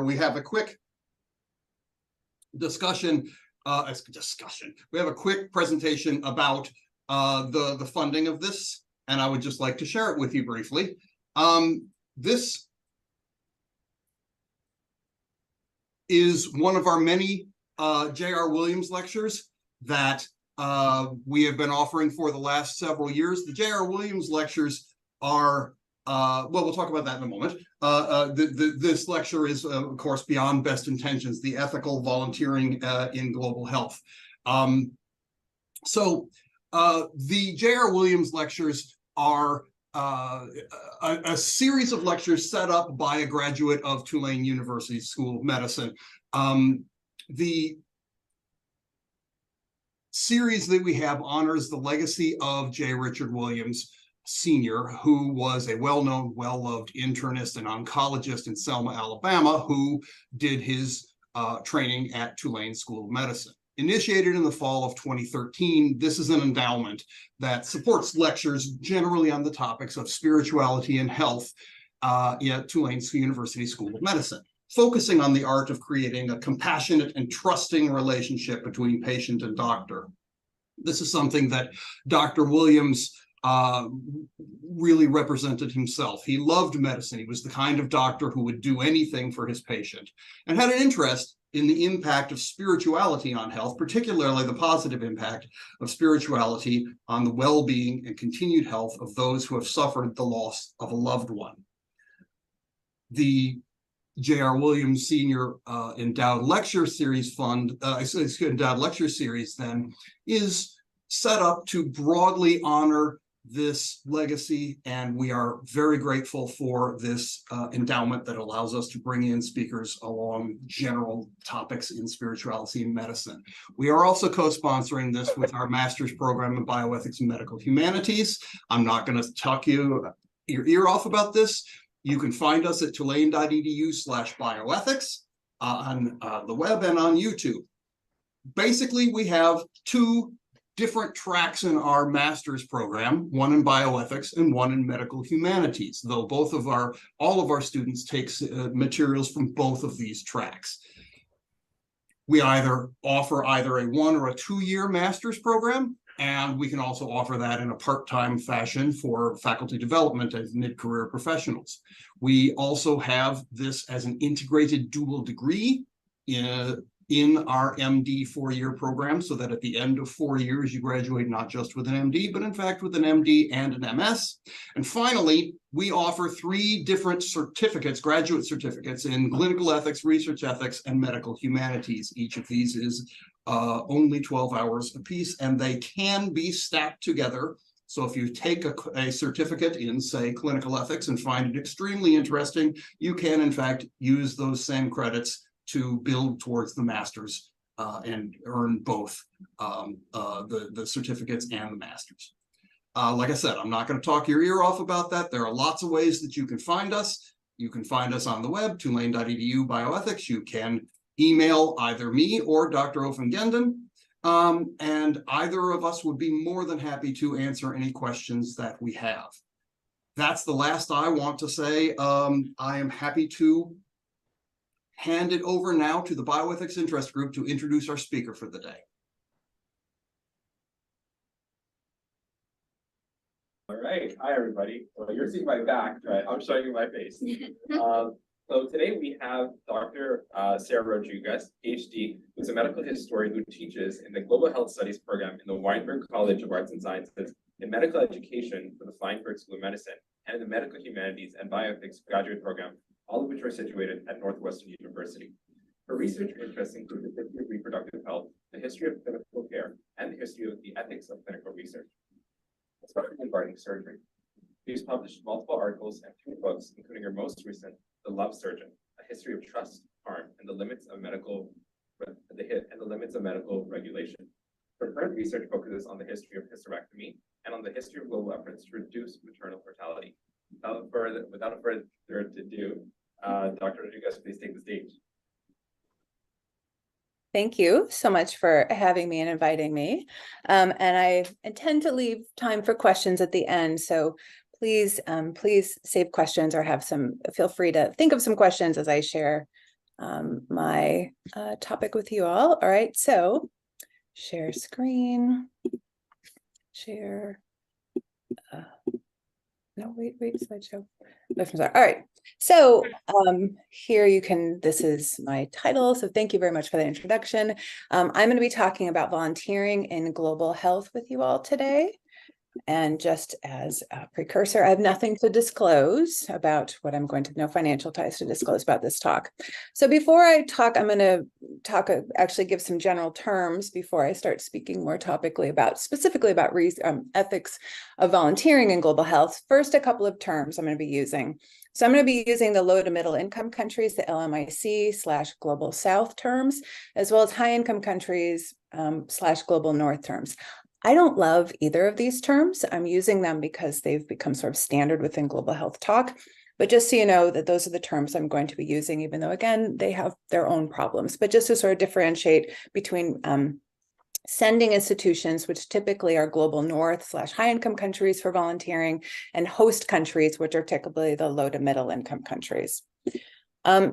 we have a quick discussion. We have a quick presentation about the funding of this, and I would just like to share it with you briefly. This is one of our many J.R. Williams lectures that we have been offering for the last several years. The J.R. Williams lectures are, well, we'll talk about that in a moment. This lecture is, of course, Beyond Best Intentions, the Ethical Volunteering in Global Health. So the J.R. Williams lectures are a series of lectures set up by a graduate of Tulane University School of Medicine. The series that we have honors the legacy of J. Richard Williams Sr., who was a well-known, well-loved internist and oncologist in Selma, Alabama, who did his training at Tulane School of Medicine. Initiated in the fall of 2013, this is an endowment that supports lectures generally on the topics of spirituality and health at Tulane University School of Medicine, focusing on the art of creating a compassionate and trusting relationship between patient and doctor. This is something that Dr. Williams really represented himself. He loved medicine. He was the kind of doctor who would do anything for his patient and had an interest in the impact of spirituality on health, particularly the positive impact of spirituality on the well-being and continued health of those who have suffered the loss of a loved one. The J.R. Williams Sr. Endowed Lecture Series Endowed Lecture Series then is set up to broadly honor this legacy, and we are very grateful for this endowment that allows us to bring in speakers along general topics in spirituality and medicine. We are also co-sponsoring this with our master's program in bioethics and medical humanities. I'm not going to talk your ear off about this. You can find us at tulane.edu/bioethics on the web and on YouTube. Basically, we have two different tracks in our master's program, one in bioethics and one in medical humanities, though all of our students take materials from both of these tracks. We either offer a 1 or a 2-year master's program, and we can also offer that in a part-time fashion for faculty development as mid-career professionals. We also have this as an integrated dual degree in our MD 4-year program, so that at the end of 4 years, you graduate not just with an MD, but in fact with an MD and an MS. And finally, we offer 3 different certificates, graduate certificates in clinical ethics, research ethics, and medical humanities. Each of these is only 12 hours apiece, and they can be stacked together. So if you take a certificate in, say, clinical ethics and find it extremely interesting, you can, in fact, use those same credits to build towards the master's and earn both the certificates and the master's. Like I said, I'm not going to talk your ear off about that. There are lots of ways that you can find us. You can find us on the web, tulane.edu bioethics. You can email either me or Dr. Offengendon, and either of us would be more than happy to answer any questions that we have. That's the last I want to say. I am happy to hand it over now to the Bioethics Interest Group to introduce our speaker for the day. All right. Hi, everybody. Well, you're seeing my back, but I'm showing you my face. So today we have Dr. Sarah Rodriguez, PhD, who's a medical historian who teaches in the Global Health Studies program in the Weinberg College of Arts and Sciences in Medical Education for the Feinberg School of Medicine, and in the Medical Humanities and Bioethics graduate program, all of which are situated at Northwestern University. Her research interests include the history of reproductive health, the history of clinical care, and the history of the ethics of clinical research, especially regarding surgery. She's published multiple articles and 2 books, including her most recent, The Love Surgeon: A History of Trust, Harm, and the Limits of Medical Regulation. Her current research focuses on the history of hysterectomy and on the history of global efforts to reduce maternal mortality. Without further ado, Dr. Rodriguez, please take the stage. Thank you so much for having me and inviting me. And I intend to leave time for questions at the end. So please save questions or feel free to think of some questions as I share my topic with you all. All right, so share screen, share. No, wait, slideshow. All right, so here you can, this is my title, so thank you very much for the introduction. I'm going to be talking about volunteering in global health with you all today. And just as a precursor, I have nothing to disclose about what I'm going to, no financial ties to disclose about this talk. So before I talk, I'm going to talk, actually give some general terms before I start speaking more topically about, specifically about ethics of volunteering in global health. First, a couple of terms I'm going to be using. So I'm going to be using the low to middle income countries, the LMIC/global south terms, as well as high income countries /global north terms. I don't love either of these terms. I'm using them because they've become sort of standard within global health talk. But just so you know that those are the terms I'm going to be using, even though, again, they have their own problems. But just to sort of differentiate between sending institutions, which typically are global north /high income countries for volunteering, and host countries, which are typically the low to middle income countries.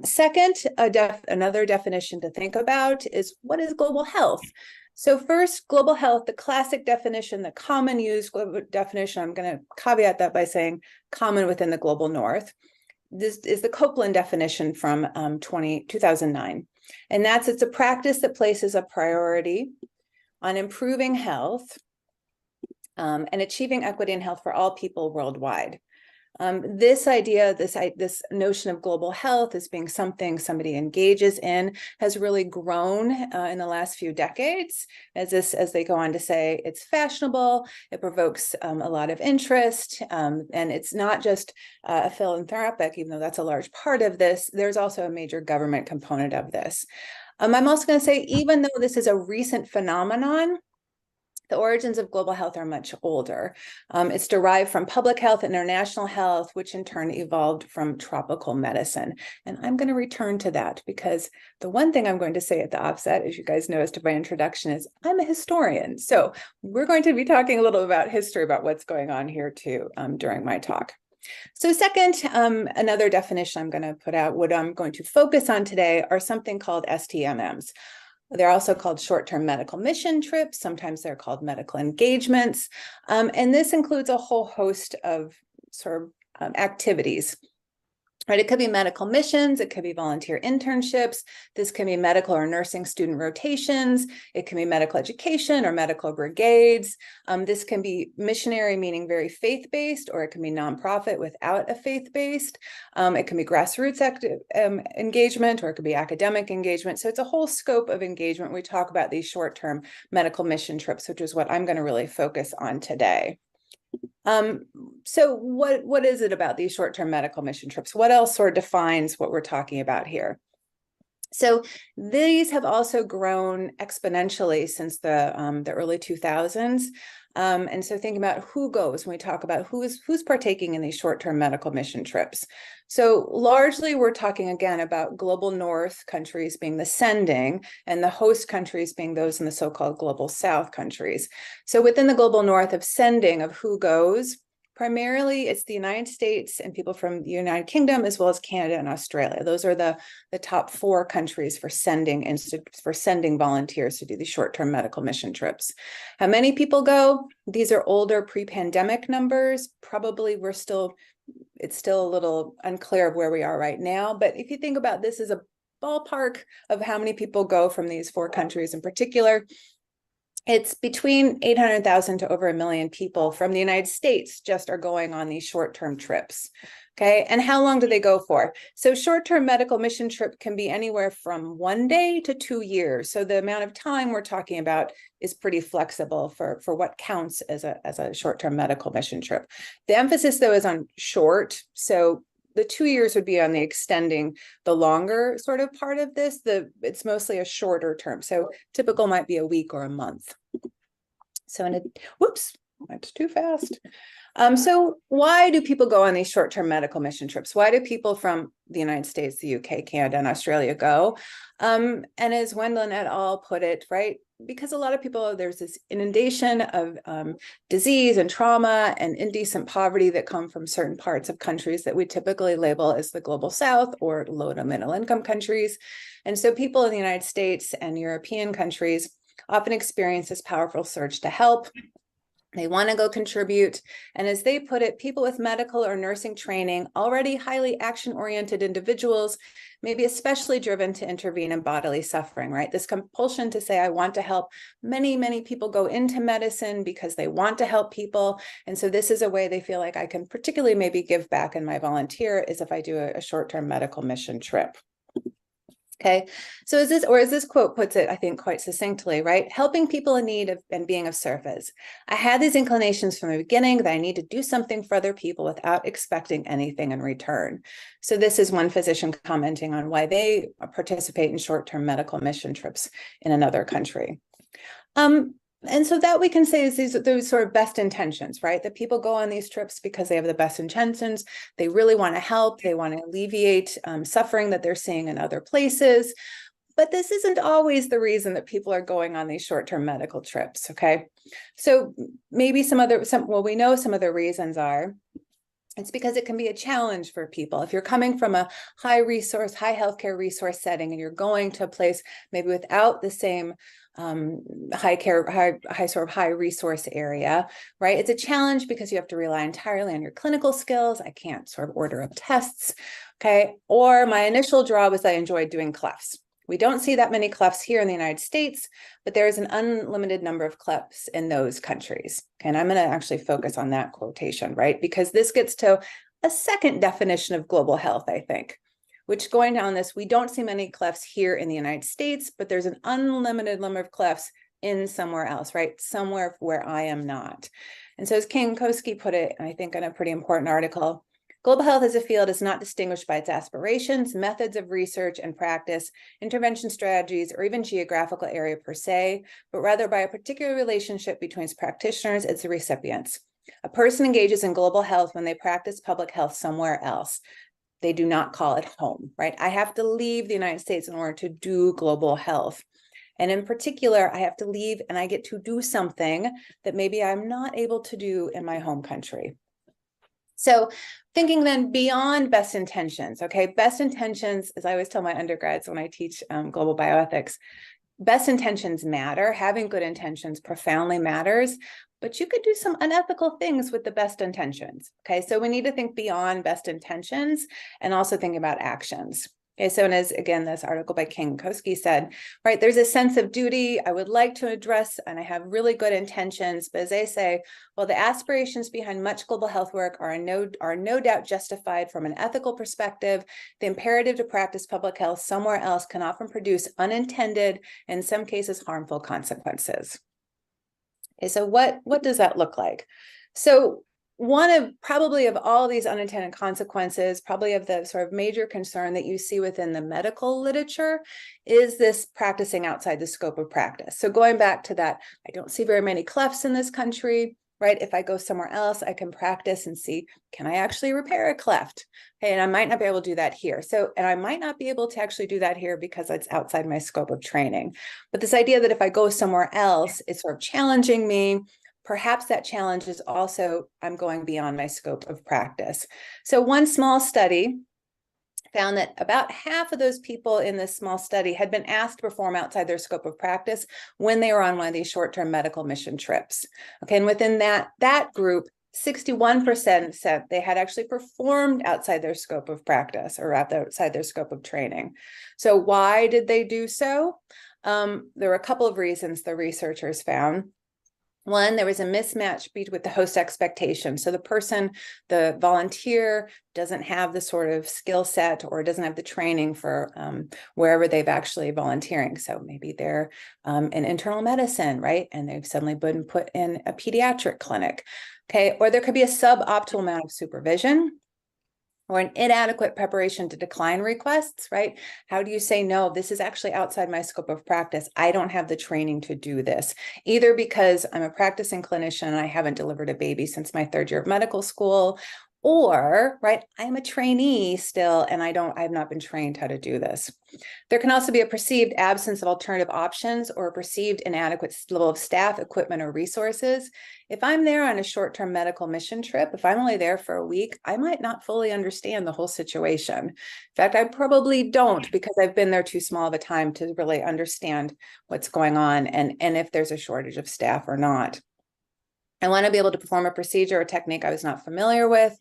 Second, another definition to think about is, what is global health? So first, global health, the classic definition, the common used global definition, I'm going to caveat that by saying common within the global north. This is the Copeland definition from 2009. And that's, it's a practice that places a priority on improving health and achieving equity and health for all people worldwide. This idea, this notion of global health as being something somebody engages in has really grown in the last few decades. As they go on to say, it's fashionable, it provokes a lot of interest, and it's not just philanthropic, even though that's a large part of this. There's also a major government component of this. I'm also going to say, even though this is a recent phenomenon, the origins of global health are much older. It's derived from public health and international health, which in turn evolved from tropical medicine. And I'm going to return to that because the one thing I'm going to say at the offset, as you guys noticed in my introduction, is I'm a historian. So we're going to be talking a little about history, about what's going on here too during my talk. So second, another definition I'm going to put out, what I'm going to focus on today are something called STMMs. They're also called short-term medical mission trips. Sometimes they're called medical engagements. And this includes a whole host of sort of activities. Right, it could be medical missions, it could be volunteer internships, this can be medical or nursing student rotations, it can be medical education or medical brigades. This can be missionary, meaning very faith-based, or it can be nonprofit without a faith-based. It can be grassroots engagement, or it could be academic engagement. So it's a whole scope of engagement. We talk about these short-term medical mission trips, which is what I'm going to really focus on today. So what is it about these short-term medical mission trips? What else sort of defines what we're talking about here? So these have also grown exponentially since the early 2000s. And so thinking about who goes when we talk about who's partaking in these short-term medical mission trips. So largely we're talking again about global north countries being the sending and the host countries being those in the so-called global south countries. So within the global north of sending, of who goes, primarily it's the United States and people from the United Kingdom, as well as Canada and Australia. Those are the top 4 countries for sending volunteers to do these short-term medical mission trips. How many people go? These are older pre-pandemic numbers. Probably it's still a little unclear of where we are right now. But if you think about this as a ballpark of how many people go from these 4 countries in particular, it's between 800,000 to over 1 million people from the United States just are going on these short-term trips. Okay, and how long do they go for? So short-term medical mission trip can be anywhere from 1 day to 2 years. So the amount of time we're talking about is pretty flexible for what counts as a short-term medical mission trip. The emphasis, though, is on short. So the 2 years would be on the extending the longer sort of part of this. It's mostly a shorter term. So typical might be a week or a month. So whoops, that's too fast. So why do people go on these short-term medical mission trips? Why do people from the United States, the UK, Canada, and Australia go? And as Wendland et al. Put it, right? Because a lot of people, there's this inundation of disease and trauma and indecent poverty that come from certain parts of countries that we typically label as the global south or low to middle income countries. And so people in the United States and European countries often experience this powerful surge to help. They want to go contribute. And as they put it, people with medical or nursing training, already highly action-oriented individuals, may be especially driven to intervene in bodily suffering, right? This compulsion to say, I want to help. Many, many people go into medicine because they want to help people. And so this is a way they feel like I can particularly maybe give back in my volunteer is if I do a short-term medical mission trip. Okay, so as this quote puts it, I think quite succinctly, right? Helping people in need and being of service. I had these inclinations from the beginning that I need to do something for other people without expecting anything in return. So this is one physician commenting on why they participate in short-term medical mission trips in another country. And so that we can say is those sort of best intentions, right? That people go on these trips because they have the best intentions. They really want to help. They want to alleviate suffering that they're seeing in other places. But this isn't always the reason that people are going on these short-term medical trips, okay? So maybe we know some of the reasons are, it's because it can be a challenge for people. If you're coming from a high healthcare resource setting, and you're going to a place maybe without the same high resource area, right? It's a challenge because you have to rely entirely on your clinical skills. I can't sort of order up tests, okay? Or my initial draw was I enjoyed doing clefts. We don't see that many clefts here in the United States, but there is an unlimited number of clefts in those countries. Okay, and I'm going to actually focus on that quotation, right? Because this gets to a second definition of global health, I think, which going down this, we don't see many clefts here in the United States, but there's an unlimited number of clefts in somewhere else, right? Somewhere where I am not. And so as Kinkowski put it, I think in a pretty important article, global health as a field is not distinguished by its aspirations, methods of research and practice, intervention strategies, or even geographical area per se, but rather by a particular relationship between its practitioners and its recipients. A person engages in global health when they practice public health somewhere else. They do not call it home, right? I have to leave the United States in order to do global health. And in particular, I have to leave and I get to do something that maybe I'm not able to do in my home country. So thinking then beyond best intentions, okay? Best intentions, as I always tell my undergrads when I teach global bioethics, best intentions matter. Having good intentions profoundly matters, but you could do some unethical things with the best intentions, okay? So we need to think beyond best intentions and also think about actions. Okay, so and as again, this article by Kinkowski said, right, there's a sense of duty I would like to address, and I have really good intentions, but as they say, well, the aspirations behind much global health work are no doubt justified from an ethical perspective. The imperative to practice public health somewhere else can often produce unintended, in some cases, harmful consequences. Okay, so what does that look like? So probably of all these unintended consequences, probably of the sort of major concern that you see within the medical literature is this practicing outside the scope of practice. So going back to that, I don't see very many clefts in this country, right? If I go somewhere else, I can practice and see, can I actually repair a cleft? Okay, and I might not be able to do that here. And I might not be able to actually do that here because it's outside my scope of training. But this idea that if I go somewhere else, it's sort of challenging me. Perhaps that challenge is also, I'm going beyond my scope of practice. So one small study found that about half of those people in this small study had been asked to perform outside their scope of practice when they were on one of these short-term medical mission trips. Okay, and within that group, 61% said they had actually performed outside their scope of practice or outside their scope of training. So why did they do so? There were a couple of reasons the researchers found. One, there was a mismatch with the host expectation. So the volunteer doesn't have the sort of skill set or doesn't have the training for wherever they've actually volunteering. So maybe they're in internal medicine, right? And they've suddenly been put in a pediatric clinic, okay? Or there could be a suboptimal amount of supervision, or an inadequate preparation to decline requests, right? How do you say, no, this is actually outside my scope of practice. I don't have the training to do this, either because I'm a practicing clinician and I haven't delivered a baby since my 3rd year of medical school, or, right, I'm a trainee still, and I've not been trained how to do this. There can also be a perceived absence of alternative options or a perceived inadequate level of staff, equipment, or resources. If I'm there on a short-term medical mission trip, if I'm only there for a week, I might not fully understand the whole situation. In fact, I probably don't, because I've been there too small of a time to really understand what's going on and if there's a shortage of staff or not. I want to be able to perform a procedure or technique I was not familiar with.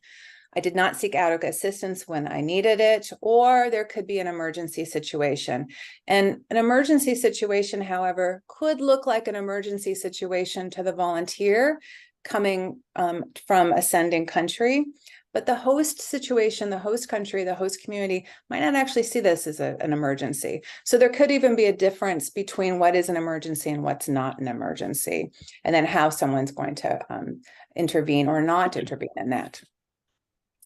I did not seek adequate assistance when I needed it, or there could be an emergency situation. And an emergency situation, however, could look like an emergency situation to the volunteer coming from a sending country. But the host situation, the host country, the host community might not actually see this as an emergency. So there could even be a difference between what is an emergency and what's not an emergency, and then how someone's going to intervene or not intervene in that.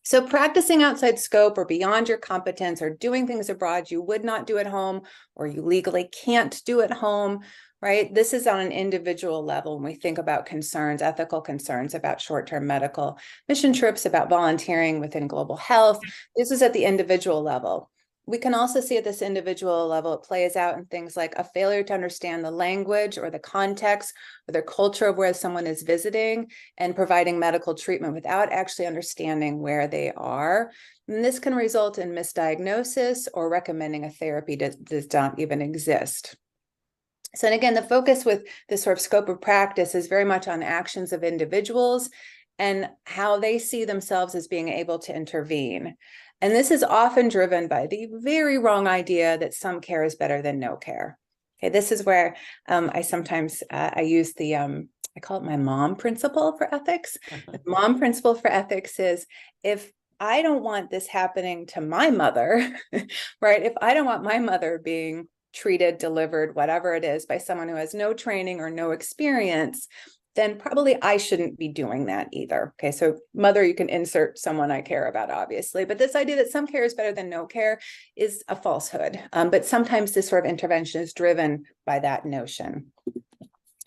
So practicing outside scope or beyond your competence, or doing things abroad you would not do at home or you legally can't do at home, right? This is on an individual level when we think about concerns, ethical concerns about short-term medical mission trips, about volunteering within global health. This is at the individual level. We can also see at this individual level, it plays out in things like a failure to understand the language or the context or the culture of where someone is visiting and providing medical treatment without actually understanding where they are. And this can result in misdiagnosis or recommending a therapy that does not even exist. So, and again, the focus with this sort of scope of practice is very much on actions of individuals and how they see themselves as being able to intervene. And this is often driven by the very wrong idea that some care is better than no care. Okay, this is where I sometimes I use the I call it my mom principle for ethics. The mom principle for ethics is, if I don't want this happening to my mother, right? If I don't want my mother being treated, delivered, whatever it is, by someone who has no training or no experience, then probably I shouldn't be doing that either. Okay, so mother, you can insert someone I care about, obviously, but this idea that some care is better than no care is a falsehood. But sometimes this sort of intervention is driven by that notion.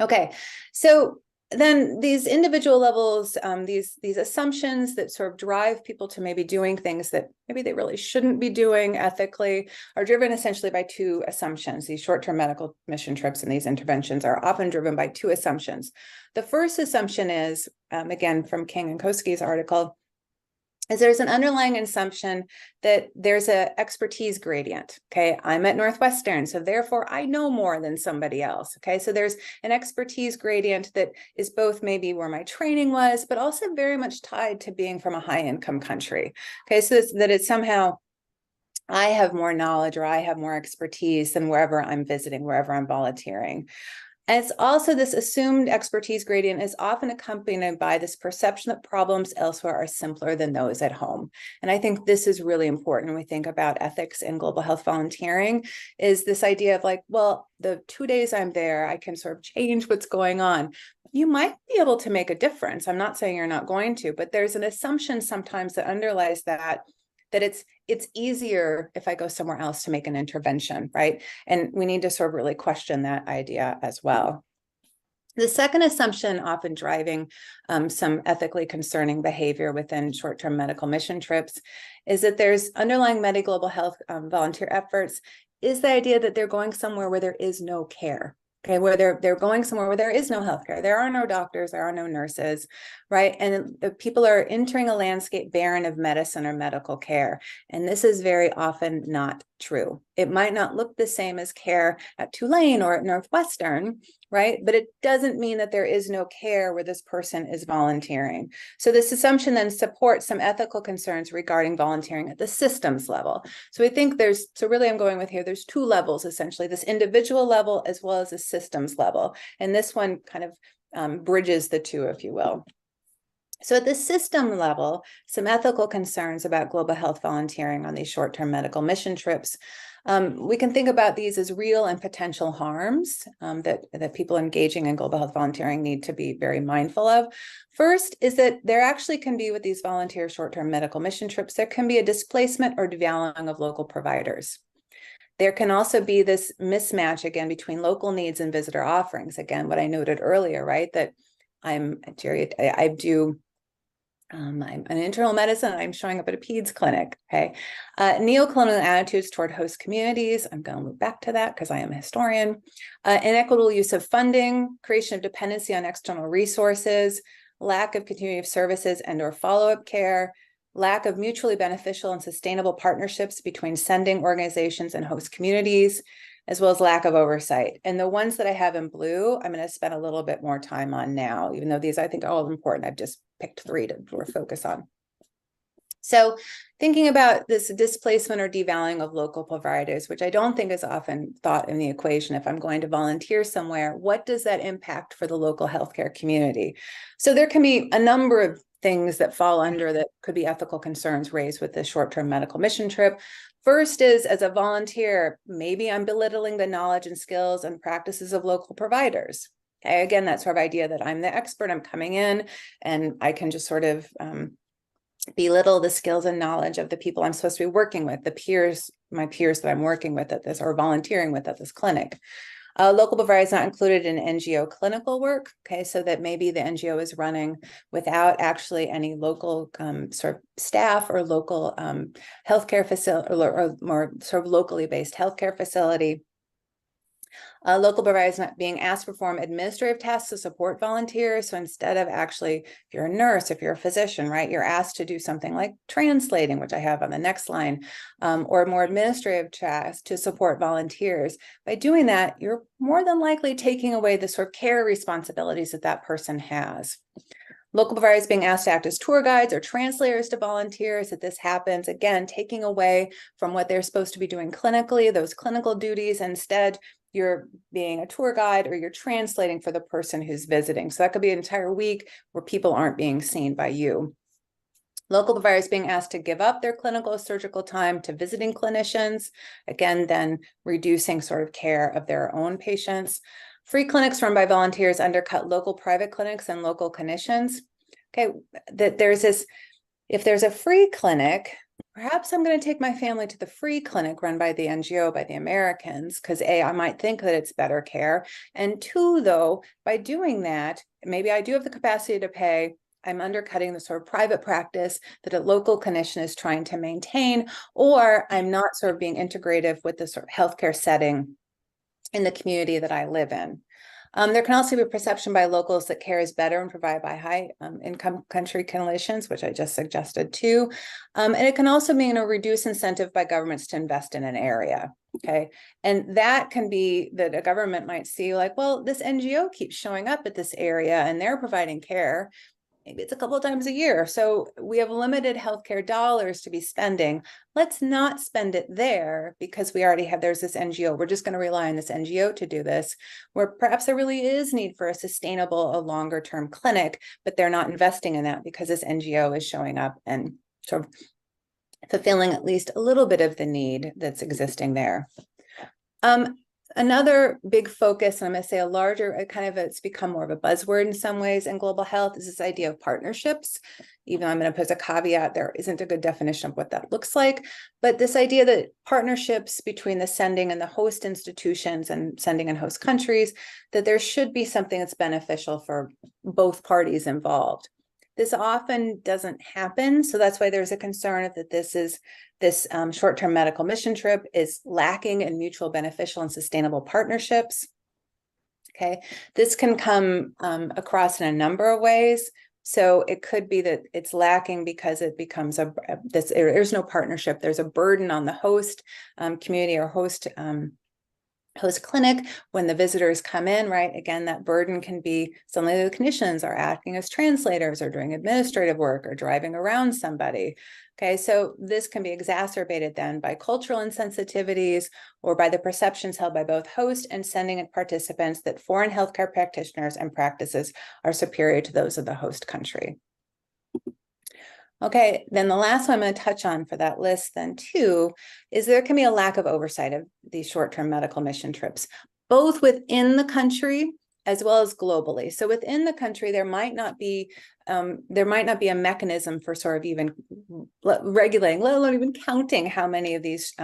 Okay, so then these individual levels, these assumptions that sort of drive people to maybe doing things that maybe they really shouldn't be doing ethically, are driven essentially by 2 assumptions. These short-term medical mission trips and these interventions are often driven by 2 assumptions. The first assumption is, again, from King and Koski's article, is there's an underlying assumption that there's an expertise gradient. Okay, I'm at Northwestern, so therefore I know more than somebody else. Okay, so there's an expertise gradient that is both maybe where my training was, but also very much tied to being from a high-income country. Okay, so that it's somehow I have more knowledge or I have more expertise than wherever I'm visiting, wherever I'm volunteering. And it's also this assumed expertise gradient is often accompanied by this perception that problems elsewhere are simpler than those at home. And I think this is really important when we think about ethics in global health volunteering, is this idea of like, well, the 2 days I'm there, I can sort of change what's going on. You might be able to make a difference. I'm not saying you're not going to, but there's an assumption sometimes that underlies that it's easier if I go somewhere else to make an intervention, right? And we need to sort of really question that idea as well. The second assumption often driving some ethically concerning behavior within short-term medical mission trips is that there's underlying global health volunteer efforts is the idea that they're going somewhere where there is no care. Okay, where they're going somewhere where there is no healthcare, there are no doctors, there are no nurses, right? And the people are entering a landscape barren of medicine or medical care. And this is very often not true. It might not look the same as care at Tulane or at Northwestern, right? But it doesn't mean that there is no care where this person is volunteering. So this assumption then supports some ethical concerns regarding volunteering at the systems level. So we think really I'm going with here, there's 2 levels, essentially, this individual level as well as a systems level. And this one kind of bridges the 2, if you will. So at the system level, some ethical concerns about global health volunteering on these short-term medical mission trips We can think about these as real and potential harms that people engaging in global health volunteering need to be very mindful of. First is that there actually can be, with these volunteer short-term medical mission trips, there can be a displacement or devaluing of local providers. There can also be this mismatch, again, between local needs and visitor offerings. Again, what I noted earlier, right, that I'm an internal medicine, I'm showing up at a peds clinic, okay? Neocolonial attitudes toward host communities, I'm gonna loop back to that because I am a historian. Inequitable use of funding, creation of dependency on external resources, lack of continuity of services and or follow-up care, lack of mutually beneficial and sustainable partnerships between sending organizations and host communities, as well as lack of oversight. And the ones that I have in blue, I'm going to spend a little bit more time on now, even though these I think are all important. I've just picked 3 to focus on. So thinking about this displacement or devaluing of local providers, which I don't think is often thought in the equation. If I'm going to volunteer somewhere, what does that impact for the local healthcare community? So there can be a number of things that fall under that could be ethical concerns raised with this short-term medical mission trip. First is, as a volunteer, maybe I'm belittling the knowledge and skills and practices of local providers. Okay, again, that sort of idea that I'm the expert, I'm coming in and I can just sort of belittle the skills and knowledge of the people I'm supposed to be working with, my peers that I'm working with at this or volunteering with at this clinic. Local provider is not included in NGO clinical work, okay, so that maybe the NGO is running without actually any local sort of staff or local healthcare facility or more sort of locally based healthcare facility. Local providers not being asked to perform administrative tasks to support volunteers. So instead of actually, if you're a nurse, if you're a physician, right, you're asked to do something like translating, which I have on the next line, or more administrative tasks to support volunteers. By doing that, you're more than likely taking away the sort of care responsibilities that that person has. Local providers being asked to act as tour guides or translators to volunteers, that this happens, again, taking away from what they're supposed to be doing clinically, those clinical duties. Instead, you're being a tour guide or you're translating for the person who's visiting. So that could be an entire week where people aren't being seen by you. Local providers being asked to give up their clinical or surgical time to visiting clinicians, again, then reducing sort of care of their own patients. Free clinics run by volunteers undercut local private clinics and local clinicians. Okay, that there's this, if there's a free clinic, perhaps I'm going to take my family to the free clinic run by the NGO, by the Americans, because A, I might think that it's better care. And 2, though, by doing that, maybe I do have the capacity to pay. I'm undercutting the sort of private practice that a local clinician is trying to maintain, or I'm not sort of being integrative with the sort of healthcare setting in the community that I live in. There can also be a perception by locals that care is better and provided by high income country clinicians, which I just suggested too. And it can also mean a reduced incentive by governments to invest in an area. Okay. And that can be that a government might see like, well, this NGO keeps showing up at this area and they're providing care. Maybe it's a couple of times a year. So we have limited healthcare dollars to be spending. Let's not spend it there because we already have, there's this NGO. We're just going to rely on this NGO to do this, where perhaps there really is need for a sustainable, a longer term clinic, but they're not investing in that because this NGO is showing up and sort of fulfilling at least a little bit of the need that's existing there. Another big focus, and I'm going to say a larger kind of, it's become more of a buzzword in some ways in global health, is this idea of partnerships. Even though I'm going to pose a caveat, there isn't a good definition of what that looks like. But this idea that partnerships between the sending and the host institutions and sending and host countries, that there should be something that's beneficial for both parties involved. This often doesn't happen. So that's why there's a concern that this short-term medical mission trip is lacking in mutual beneficial and sustainable partnerships. Okay, this can come across in a number of ways. So it could be that it's lacking because it becomes there's no partnership. There's a burden on the host community or host clinic when the visitors come in, right? Again, that burden can be suddenly the clinicians are acting as translators or doing administrative work or driving around somebody. Okay, so this can be exacerbated then by cultural insensitivities or by the perceptions held by both host and sending participants that foreign healthcare practitioners and practices are superior to those of the host country. Okay, then the last one I'm going to touch on for that list then too, is there can be a lack of oversight of these short-term medical mission trips, both within the country as well as globally. So within the country, there might not be a mechanism for sort of even regulating, let alone even counting how many of these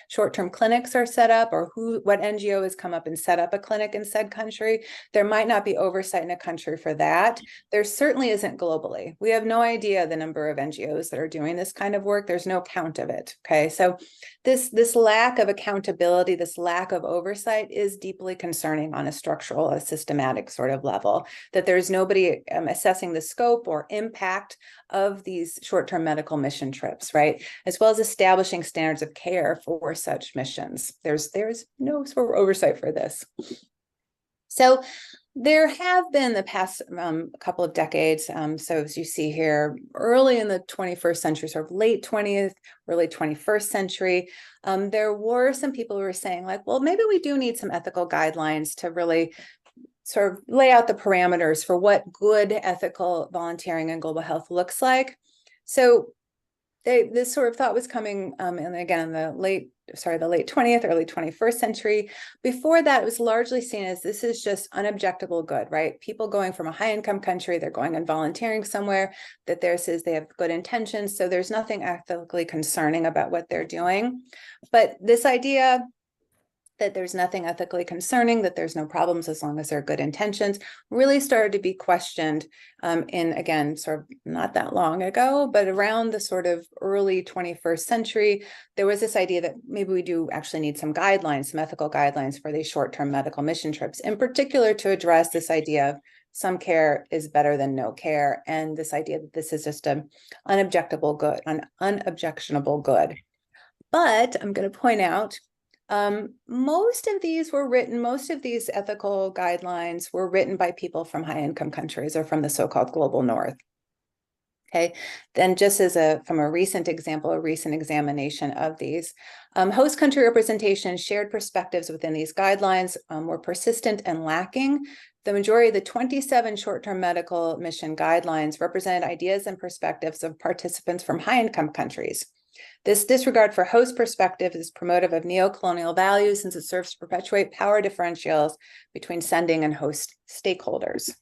short-term clinics are set up, or what NGO has come up and set up a clinic in said country. There might not be oversight in a country for that. There certainly isn't globally. We have no idea the number of NGOs that are doing this kind of work. There's no count of it. Okay, so this lack of accountability, this lack of oversight is deeply concerning on a structural, a systematic sort of level, that there's nobody assessing the scope or impact of these short-term medical mission trips, right? As well as establishing standards of care for such missions. There's no sort of oversight for this. So there have been the past couple of decades, so as you see here, early in the 21st century, sort of late 20th, early 21st century, there were some people who were saying like, well, maybe we do need some ethical guidelines to really sort of lay out the parameters for what good ethical volunteering in global health looks like. So this sort of thought was coming, and again, in the late 20th, early 21st century. Before that, it was largely seen as this is just unobjectable good, right? People going from a high-income country, they're going and volunteering somewhere, that they have good intentions, so there's nothing ethically concerning about what they're doing. But this idea that there's nothing ethically concerning, that there's no problems as long as there are good intentions, really started to be questioned in, again, sort of not that long ago, but around the sort of early 21st century, there was this idea that maybe we do actually need some guidelines, some ethical guidelines for these short-term medical mission trips, in particular to address this idea of some care is better than no care, and this idea that this is just an unobjectionable good. But I'm going to point out, most of these ethical guidelines were written by people from high-income countries or from the so-called global north. Okay, then just as from a recent example, a recent examination of these, host country representation, shared perspectives within these guidelines were persistent and lacking. The majority of the 27 short-term medical mission guidelines represented ideas and perspectives of participants from high-income countries. This disregard for host perspective is promotive of neo-colonial values, since it serves to perpetuate power differentials between sending and host stakeholders.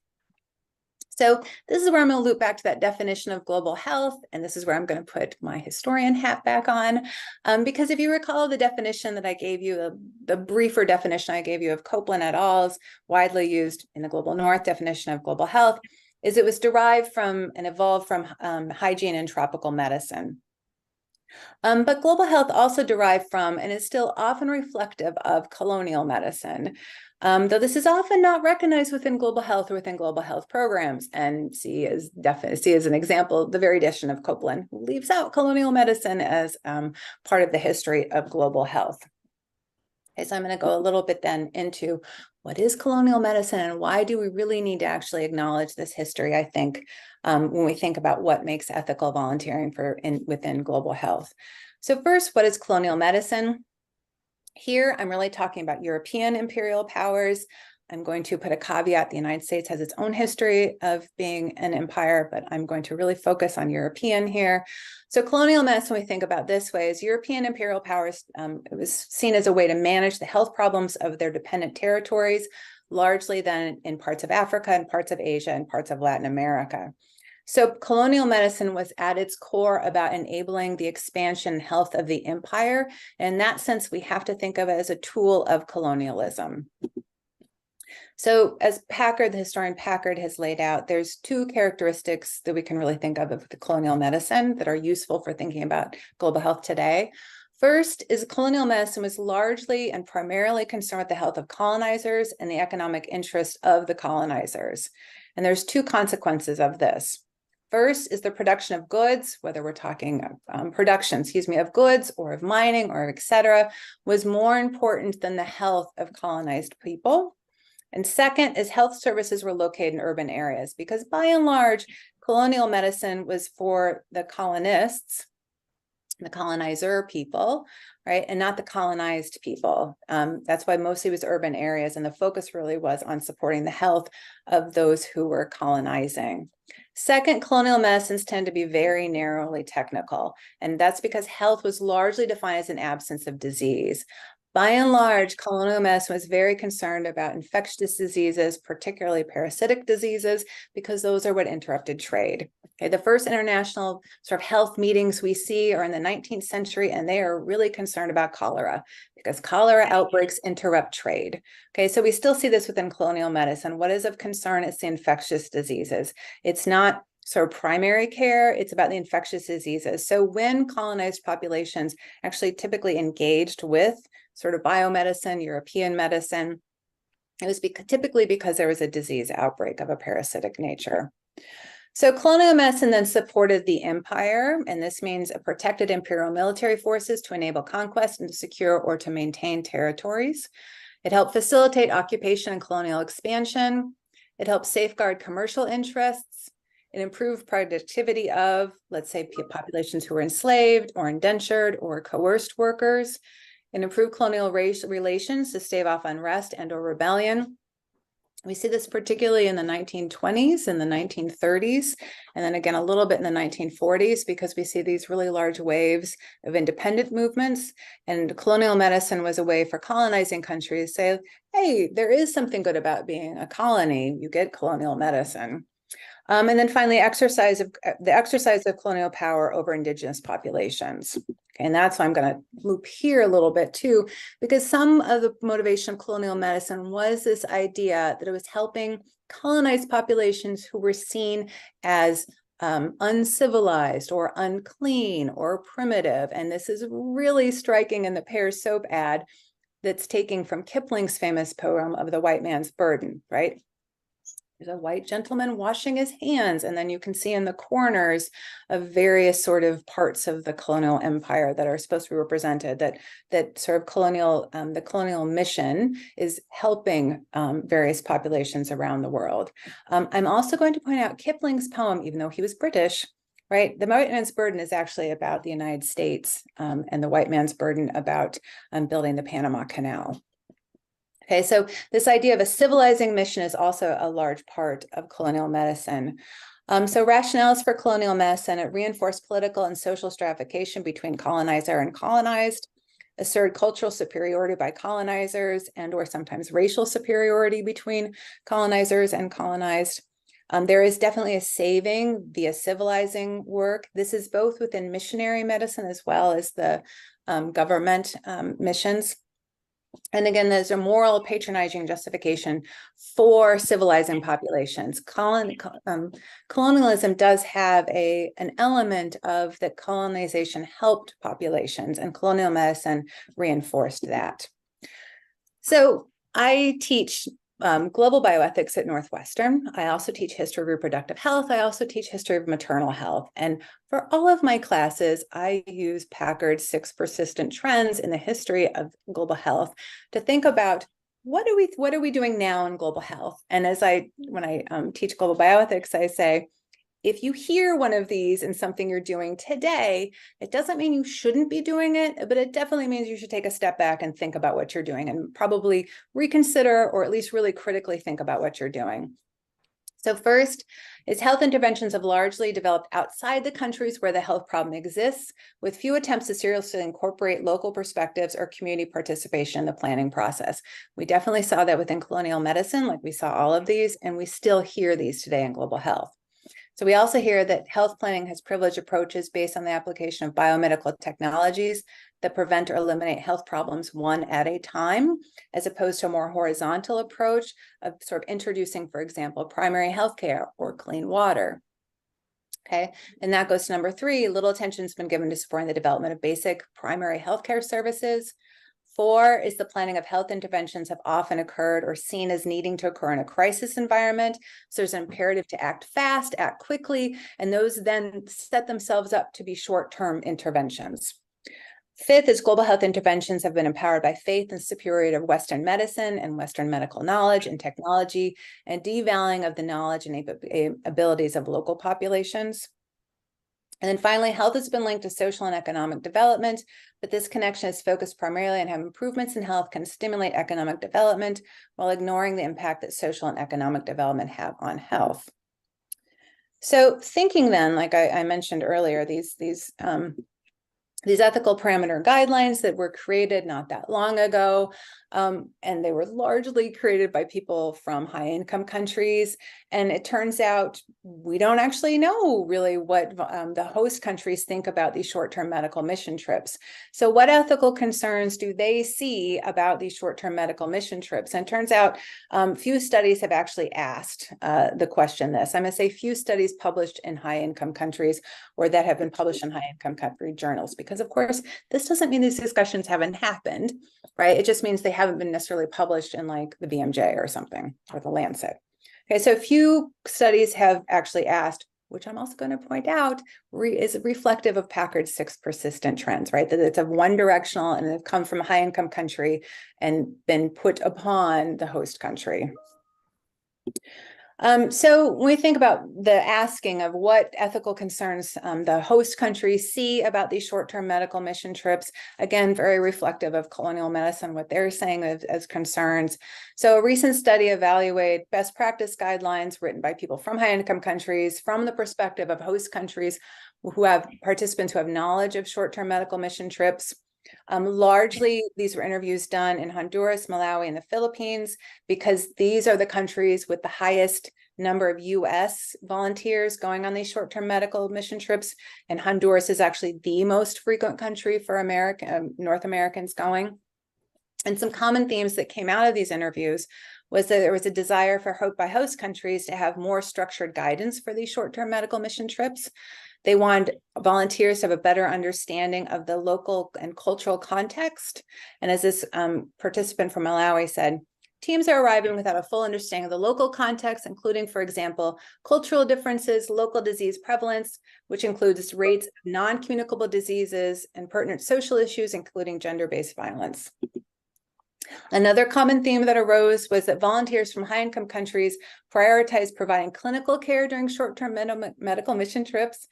So this is where I'm going to loop back to that definition of global health, and this is where I'm going to put my historian hat back on, because if you recall the definition that I gave you, the briefer definition I gave you of Copeland et al.'s widely used in the global north definition of global health, is it was derived from and evolved from hygiene and tropical medicine. But global health also derived from and is still often reflective of colonial medicine, though this is often not recognized within global health or within global health programs. And see as an example, the very edition of Copeland, who leaves out colonial medicine as part of the history of global health. Okay, so I'm going to go a little bit then into what is colonial medicine and why do we really need to actually acknowledge this history, I think, when we think about what makes ethical volunteering within global health. So first, what is colonial medicine? Here, I'm really talking about European imperial powers. I'm going to put a caveat: the United States has its own history of being an empire, but I'm going to really focus on European here. So colonial medicine, we think about this way, is European imperial powers, it was seen as a way to manage the health problems of their dependent territories, largely then in parts of Africa and parts of Asia and parts of Latin America. So colonial medicine was at its core about enabling the expansion and health of the empire. In that sense, we have to think of it as a tool of colonialism. So as the historian Packard has laid out, there's two characteristics that we can really think of the colonial medicine that are useful for thinking about global health today. First is colonial medicine was largely and primarily concerned with the health of colonizers and the economic interest of the colonizers. And there's two consequences of this. First is the production of goods, whether we're talking production of goods or of mining or et cetera, was more important than the health of colonized people. And second is health services were located in urban areas, because by and large, colonial medicine was for the colonists the colonizer people, right? And not the colonized people. That's why mostly it was urban areas. And the focus really was on supporting the health of those who were colonizing. Second, colonial medicines tend to be very narrowly technical. And that's because health was largely defined as an absence of disease. By and large, colonial medicine was very concerned about infectious diseases, particularly parasitic diseases, because those are what interrupted trade. Okay, the first international sort of health meetings we see are in the 19th century, and they are really concerned about cholera because cholera outbreaks interrupt trade. Okay, so we still see this within colonial medicine. What is of concern is the infectious diseases. It's not sort of primary care, it's about the infectious diseases. So when colonized populations actually typically engaged with sort of biomedicine, European medicine, it was typically because there was a disease outbreak of a parasitic nature. So colonial medicine then supported the empire, and this means it protected imperial military forces to enable conquest and to secure or to maintain territories. It helped facilitate occupation and colonial expansion. It helped safeguard commercial interests. It improved productivity of, let's say, populations who were enslaved or indentured or coerced workers. It improved colonial relations to stave off unrest and or rebellion. We see this particularly in the 1920s and the 1930s, and then again a little bit in the 1940s, because we see these really large waves of independent movements, and colonial medicine was a way for colonizing countries to say, hey, there is something good about being a colony. You get colonial medicine. And then finally, the exercise of colonial power over indigenous populations. Okay, and that's why I'm going to loop here a little bit too, because some of the motivation of colonial medicine was this idea that it was helping colonized populations who were seen as uncivilized or unclean or primitive. And this is really striking in the Pear Soap ad that's taken from Kipling's famous poem of The White Man's Burden, right? There's a white gentleman washing his hands, and then you can see in the corners of various sort of parts of the colonial empire that are supposed to be represented, that sort of colonial, the colonial mission is helping various populations around the world. I'm also going to point out Kipling's poem, even though he was British, right? The White Man's Burden is actually about the United States, and the White Man's Burden about building the Panama Canal. Okay, so this idea of a civilizing mission is also a large part of colonial medicine. So rationales for colonial medicine, it reinforced political and social stratification between colonizer and colonized, assert cultural superiority by colonizers and or sometimes racial superiority between colonizers and colonized. There is definitely a saving via civilizing work. This is both within missionary medicine as well as the government missions. And again, there's a moral patronizing justification for civilizing populations. Colonialism does have an element of that colonization helped populations, and colonial medicine reinforced that. So I teach global bioethics at Northwestern. I also teach history of reproductive health. I also teach history of maternal health. And for all of my classes, I use Packard's 6 persistent trends in the history of global health to think about what are we doing now in global health. And when I teach global bioethics, I say, if you hear one of these in something you're doing today, it doesn't mean you shouldn't be doing it, but it definitely means you should take a step back and think about what you're doing and probably reconsider, or at least really critically think about what you're doing. So first is health interventions have largely developed outside the countries where the health problem exists, with few attempts to seriously incorporate local perspectives or community participation in the planning process. We definitely saw that within colonial medicine, like we saw all of these, and we still hear these today in global health. So we also hear that health planning has privileged approaches based on the application of biomedical technologies that prevent or eliminate health problems one at a time, as opposed to a more horizontal approach of sort of introducing, for example, primary health care or clean water. Okay, and that goes to number 3, little attention has been given to supporting the development of basic primary healthcare services. 4 is the planning of health interventions have often occurred or seen as needing to occur in a crisis environment. So there's an imperative to act fast, act quickly, and those then set themselves up to be short-term interventions. 5th is global health interventions have been empowered by faith and superiority of Western medicine and Western medical knowledge and technology, and devaluing of the knowledge and abilities of local populations. And then finally, health has been linked to social and economic development, but this connection is focused primarily on how improvements in health can stimulate economic development while ignoring the impact that social and economic development have on health. So thinking then, like I mentioned earlier, these ethical parameter guidelines that were created not that long ago, and they were largely created by people from high income countries. And it turns out we don't actually know really what the host countries think about these short-term medical mission trips. So what ethical concerns do they see about these short-term medical mission trips? And it turns out few studies have actually asked the question this. I'm going to say few studies published in high income countries or that have been published in high income country journals, because of course, this doesn't mean these discussions haven't happened, right? It just means they haven't been necessarily published in like the BMJ or something, or the Lancet. Okay, so few studies have actually asked, which I'm also going to point out is reflective of Packard's 6 persistent trends, right? That it's a one directional and they've come from a high income country and been put upon the host country. So when we think about the asking of what ethical concerns the host countries see about these short-term medical mission trips, again, very reflective of colonial medicine, what they're saying as concerns. So a recent study evaluated best practice guidelines written by people from high-income countries from the perspective of host countries who have participants who have knowledge of short-term medical mission trips. Largely, these were interviews done in Honduras, Malawi, and the Philippines, because these are the countries with the highest number of U.S. volunteers going on these short-term medical mission trips. And Honduras is actually the most frequent country for North Americans going. And some common themes that came out of these interviews was that there was a desire by host countries to have more structured guidance for these short-term medical mission trips. They wanted volunteers to have a better understanding of the local and cultural context. And as this participant from Malawi said, teams are arriving without a full understanding of the local context, including, for example, cultural differences, local disease prevalence, which includes rates of non-communicable diseases and pertinent social issues, including gender-based violence. Another common theme that arose was that volunteers from high-income countries prioritize providing clinical care during short-term medical mission trips,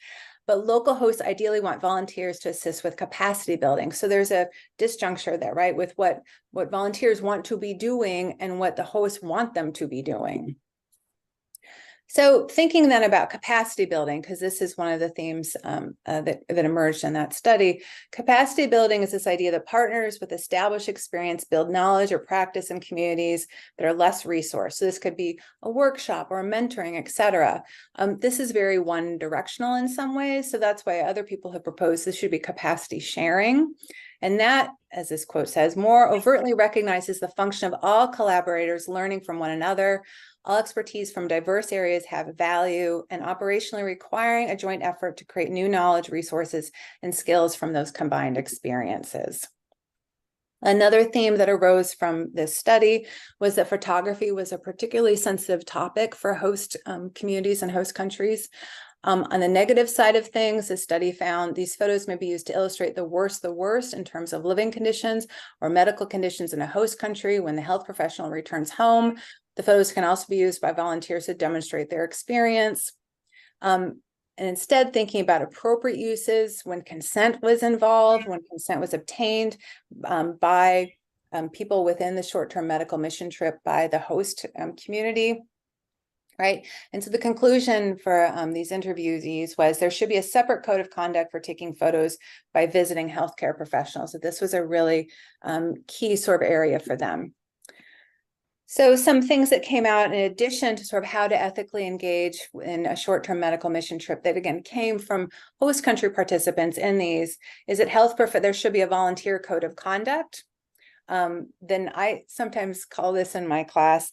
but local hosts ideally want volunteers to assist with capacity building. So there's a disjuncture there, right, with what volunteers want to be doing and what the hosts want them to be doing. So thinking then about capacity building, because this is one of the themes that emerged in that study, capacity building is this idea that partners with established experience build knowledge or practice in communities that are less resourced. So this could be a workshop or mentoring, et cetera. This is very one directional in some ways. So that's why other people have proposed this should be capacity sharing. And that, as this quote says, more overtly recognizes the function of all collaborators learning from one another. All expertise from diverse areas have value, and operationally requiring a joint effort to create new knowledge, resources, and skills from those combined experiences. Another theme that arose from this study was that photography was a particularly sensitive topic for host communities and host countries. On the negative side of things, the study found these photos may be used to illustrate the worst in terms of living conditions or medical conditions in a host country when the health professional returns home. The photos can also be used by volunteers to demonstrate their experience. And instead, thinking about appropriate uses when consent was involved, when consent was obtained by people within the short-term medical mission trip by the host community. Right. And so the conclusion for these interviewees was there should be a separate code of conduct for taking photos by visiting healthcare professionals. So this was a really key sort of area for them. So some things that came out in addition to sort of how to ethically engage in a short-term medical mission trip that again came from host country participants in these is that there should be a volunteer code of conduct. Then I sometimes call this in my class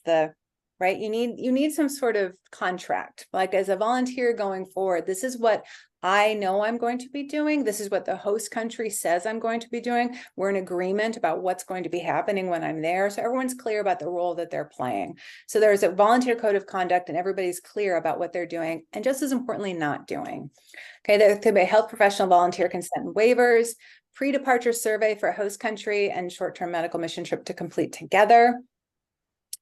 right? You need some sort of contract, like as a volunteer going forward, this is what I know I'm going to be doing. This is what the host country says I'm going to be doing. We're in agreement about what's going to be happening when I'm there. So everyone's clear about the role that they're playing. So there's a volunteer code of conduct and everybody's clear about what they're doing and just as importantly, not doing. Okay, there could be a health professional volunteer consent and waivers, pre-departure survey for a host country and short-term medical mission trip to complete together.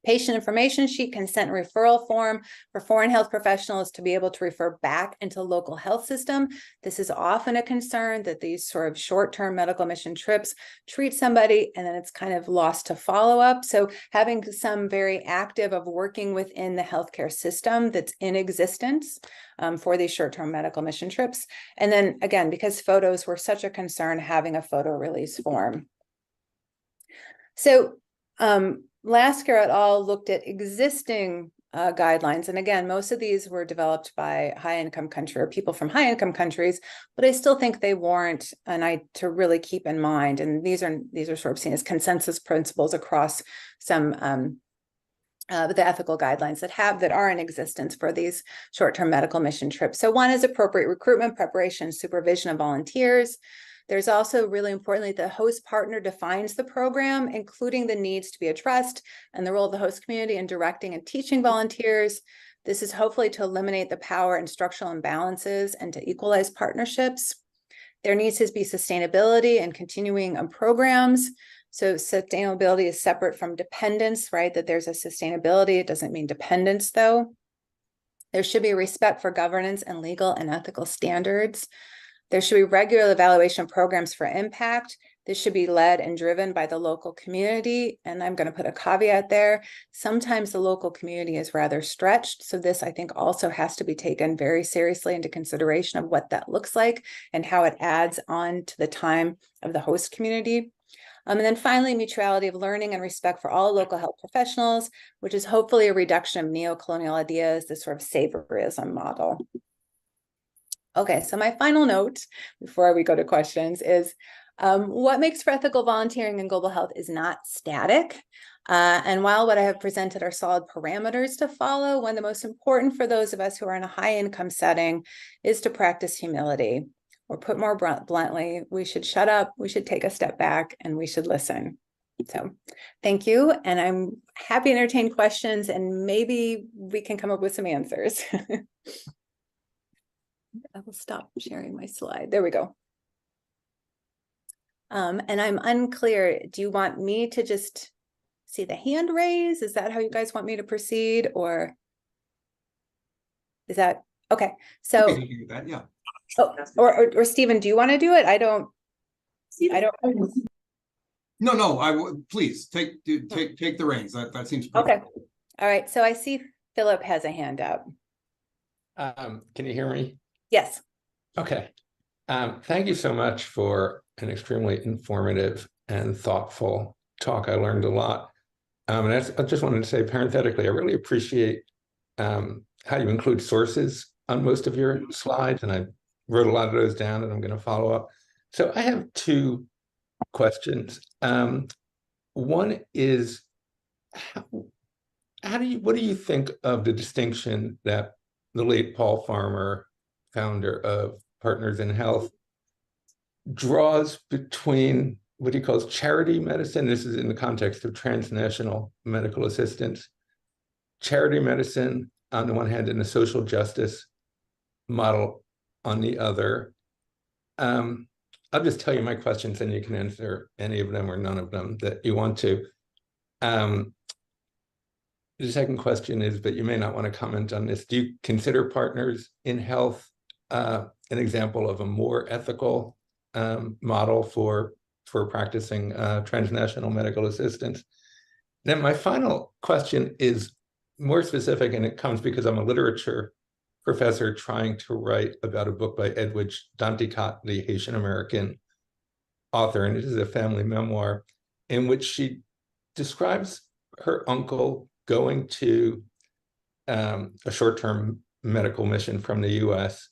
Patient information sheet, consent referral form for foreign health professionals to be able to refer back into local health system. This is often a concern that these sort of short-term medical mission trips treat somebody and then it's kind of lost to follow-up. So having some very active of working within the healthcare system that's in existence for these short-term medical mission trips. And then again, because photos were such a concern, having a photo release form. So Lasker et al. Looked at existing guidelines. And again, most of these were developed by high-income country or people from high-income countries, but I still think they warrant an eye to really keep in mind. And these are sort of seen as consensus principles across some the ethical guidelines that are in existence for these short-term medical mission trips. So one is appropriate recruitment, preparation, supervision of volunteers. There's also really importantly, the host partner defines the program, including the needs to be addressed and the role of the host community in directing and teaching volunteers. This is hopefully to eliminate the power and structural imbalances and to equalize partnerships. There needs to be sustainability and continuing programs. So sustainability is separate from dependence, right? That there's a sustainability, it doesn't mean dependence though. There should be respect for governance and legal and ethical standards. There should be regular evaluation programs for impact. This should be led and driven by the local community. And I'm going to put a caveat there. Sometimes the local community is rather stretched. So this, I think, also has to be taken very seriously into consideration of what that looks like and how it adds on to the time of the host community. And then finally, mutuality of learning and respect for all local health professionals, which is hopefully a reduction of neo-colonial ideas, this sort of saviorism model. Okay, so my final note before we go to questions is what makes for ethical volunteering in global health is not static. And while what I have presented are solid parameters to follow, one of the most important for those of us who are in a high income setting is to practice humility. Or put more bluntly, we should shut up, we should take a step back, and we should listen. So thank you. And I'm happy to entertain questions and maybe we can come up with some answers. I will stop sharing my slide. There we go. And I'm unclear. Do you want me to just see the hand raise? Is that how you guys want me to proceed? Or is that okay? So We can do that, yeah. oh, or Stephen, do you want to do it? I don't. No, please take the reins. That seems perfect. Okay. All right. So I see Philip has a hand up. Can you hear me? Yes. Okay. Thank you so much for an extremely informative and thoughtful talk. I learned a lot. And I just wanted to say parenthetically, I really appreciate how you include sources on most of your slides, and I wrote a lot of those down and I'm going to follow up. So I have two questions. One is, what do you think of the distinction that the late Paul Farmer, founder of Partners in Health, draws between what he calls charity medicine? This is in the context of transnational medical assistance. Charity medicine on the one hand and the social justice model on the other. I'll just tell you my questions and you can answer any of them or none of them that you want to. The second question is, but you may not want to comment on this, do you consider Partners in Health an example of a more ethical model for practicing transnational medical assistance? Then my final question is more specific, and it comes because I'm a literature professor trying to write about a book by Edwidge Danticat, the Haitian-American author, and it is a family memoir in which she describes her uncle going to a short-term medical mission from the US,